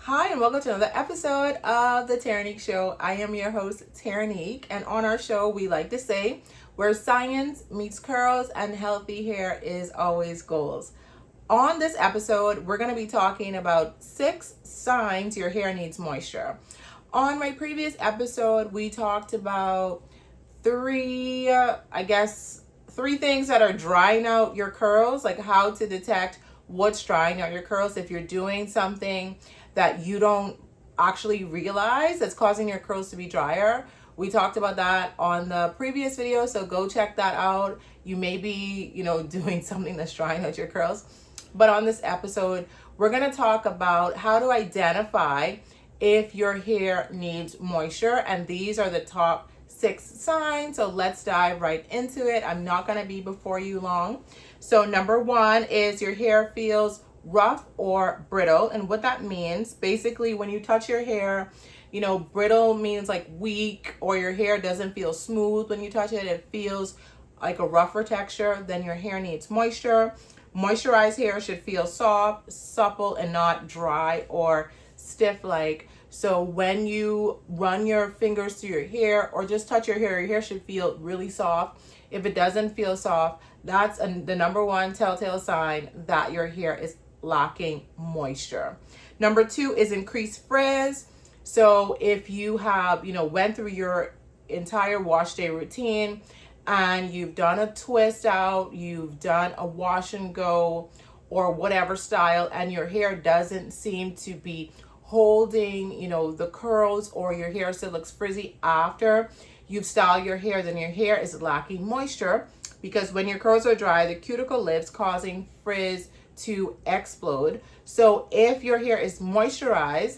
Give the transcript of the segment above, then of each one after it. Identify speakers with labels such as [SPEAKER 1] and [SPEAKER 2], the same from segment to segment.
[SPEAKER 1] Hi, and welcome to another episode of the Taranique Show. I am your host, Taranique, and on our show, we like to say where science meets curls and healthy hair is always goals. On this episode, we're going to be talking about 6 signs your hair needs moisture. On my previous episode, we talked about three things that are drying out your curls, like how to detect what's drying out your curls if you're doing something that you don't actually realize that's causing your curls to be drier. We talked about that on the previous video, so go check that out. You may be, doing something that's drying out your curls. But on this episode, we're going to talk about how to identify if your hair needs moisture, and these are the top 6 signs. So let's dive right into it. I'm not going to be before you long. So number 1 is your hair feels rough or brittle. And what that means, basically, when you touch your hair, brittle means like weak, or your hair doesn't feel smooth when you touch it. It feels like a rougher texture. Then your hair needs moisture. Moisturized hair should feel soft, supple, and not dry or stiff like. So when you run your fingers through your hair or just touch your hair should feel really soft. If it doesn't feel soft, that's the number 1 telltale sign that your hair is lacking moisture. Number 2 is increased frizz. So if you have, went through your entire wash day routine and you've done a twist out, you've done a wash and go or whatever style, and your hair doesn't seem to be holding, the curls, or your hair still looks frizzy after you've styled your hair, then your hair is lacking moisture, because when your curls are dry, the cuticle lives, causing frizz to explode. So if your hair is moisturized,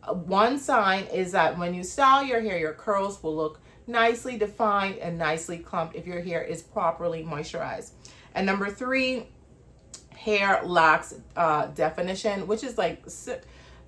[SPEAKER 1] one sign is that when you style your hair, your curls will look nicely defined and nicely clumped if your hair is properly moisturized. And number 3, hair lacks definition, which is the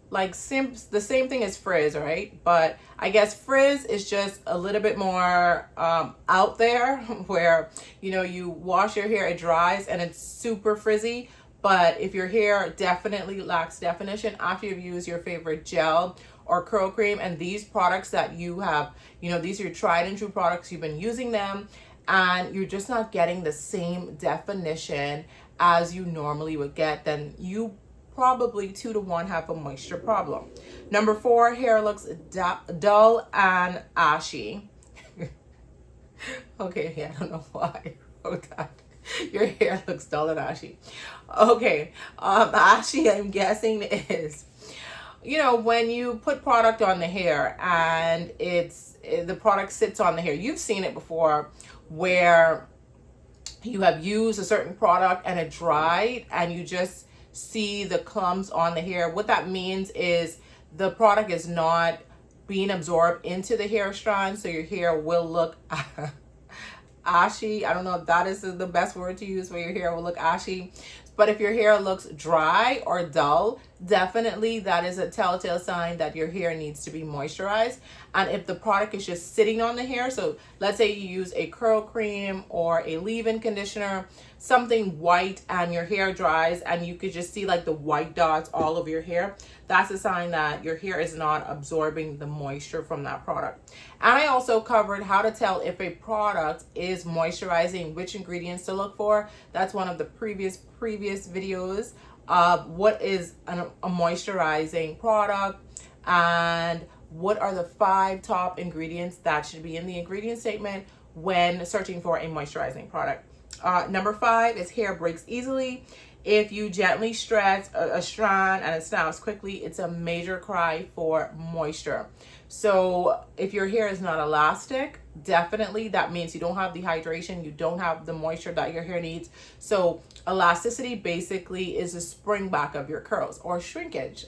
[SPEAKER 1] same thing as frizz, right? But I guess frizz is just a little bit more out there, where you wash your hair, it dries, and it's super frizzy. But if your hair definitely lacks definition after you've used your favorite gel or curl cream, and these products that you have, these are your tried and true products, you've been using them, and you're just not getting the same definition as you normally would get, then you probably 2 to 1 have a moisture problem. Number 4, hair looks dull and ashy. Okay, yeah, I don't know why I wrote that. Your hair looks dull and ashy. Okay, ashy, I'm guessing, is when you put product on the hair and the product sits on the hair. You've seen it before, where you have used a certain product and it dried and you just see the clumps on the hair. What that means is the product is not being absorbed into the hair strand, so your hair will look ashy. I don't know if that is the best word to use, where your hair will look ashy. But if your hair looks dry or dull, definitely that is a telltale sign that your hair needs to be moisturized. And if the product is just sitting on the hair, so let's say you use a curl cream or a leave-in conditioner, something white, and your hair dries and you could just see like the white dots all over your hair, that's a sign that your hair is not absorbing the moisture from that product. And I also covered how to tell if a product is moisturizing, which ingredients to look for. That's one of the previous videos of what is a moisturizing product, and what are the 5 top ingredients that should be in the ingredient statement when searching for a moisturizing product. Number 5 is hair breaks easily. If you gently stretch a strand and it snaps quickly, it's a major cry for moisture. So if your hair is not elastic, definitely that means you don't have the hydration, you don't have the moisture that your hair needs. So elasticity basically is a spring back of your curls, or shrinkage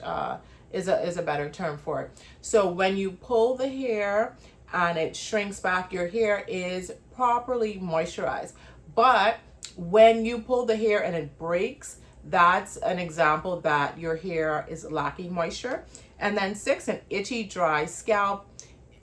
[SPEAKER 1] is a better term for it. So when you pull the hair and it shrinks back, your hair is properly moisturized. But when you pull the hair and it breaks, that's an example that your hair is lacking moisture. And then 6, an itchy, dry scalp.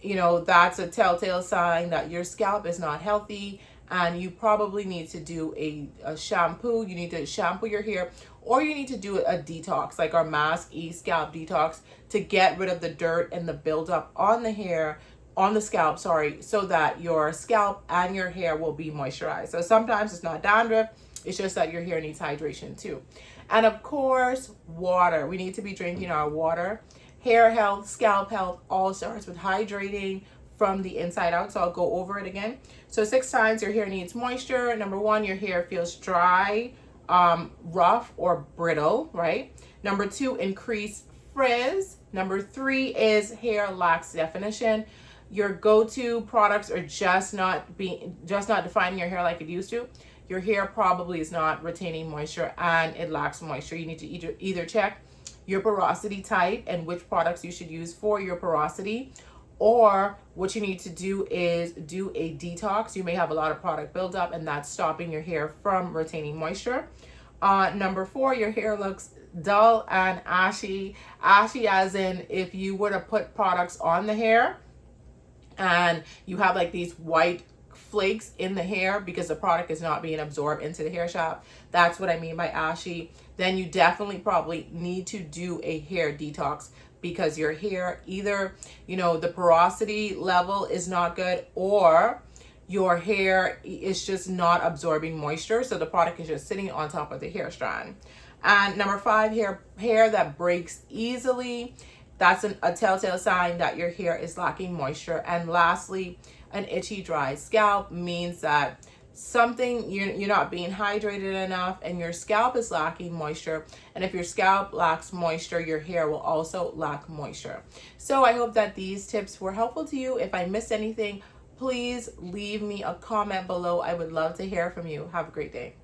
[SPEAKER 1] That's a telltale sign that your scalp is not healthy, and you probably need to do a shampoo. You need to shampoo your hair, or you need to do a detox, like our Mask E scalp detox, to get rid of the dirt and the buildup on the hair, on the scalp, sorry, so that your scalp and your hair will be moisturized. So sometimes it's not dandruff, it's just that your hair needs hydration too. And of course, water. We need to be drinking our water. Hair health, scalp health all starts with hydrating from the inside out. So I'll go over it again. So 6 signs your hair needs moisture. Number 1, your hair feels dry, rough, or brittle, right? Number 2, increase frizz. Number 3 is hair lacks definition. Your go-to products are just not defining your hair like it used to. Your hair probably is not retaining moisture and it lacks moisture. You need to either check your porosity type and which products you should use for your porosity, or what you need to do is do a detox. You may have a lot of product buildup and that's stopping your hair from retaining moisture. Number 4, your hair looks dull and ashy. Ashy as in if you were to put products on the hair and you have like these white flakes in the hair because the product is not being absorbed into the hair shaft. That's what I mean by ashy. Then you definitely probably need to do a hair detox because your hair either, the porosity level is not good, or your hair is just not absorbing moisture. So the product is just sitting on top of the hair strand. And number 5, hair that breaks easily. That's a telltale sign that your hair is lacking moisture. And lastly, an itchy, dry scalp means that you're not being hydrated enough and your scalp is lacking moisture. And if your scalp lacks moisture, your hair will also lack moisture. So I hope that these tips were helpful to you. If I missed anything, please leave me a comment below. I would love to hear from you. Have a great day.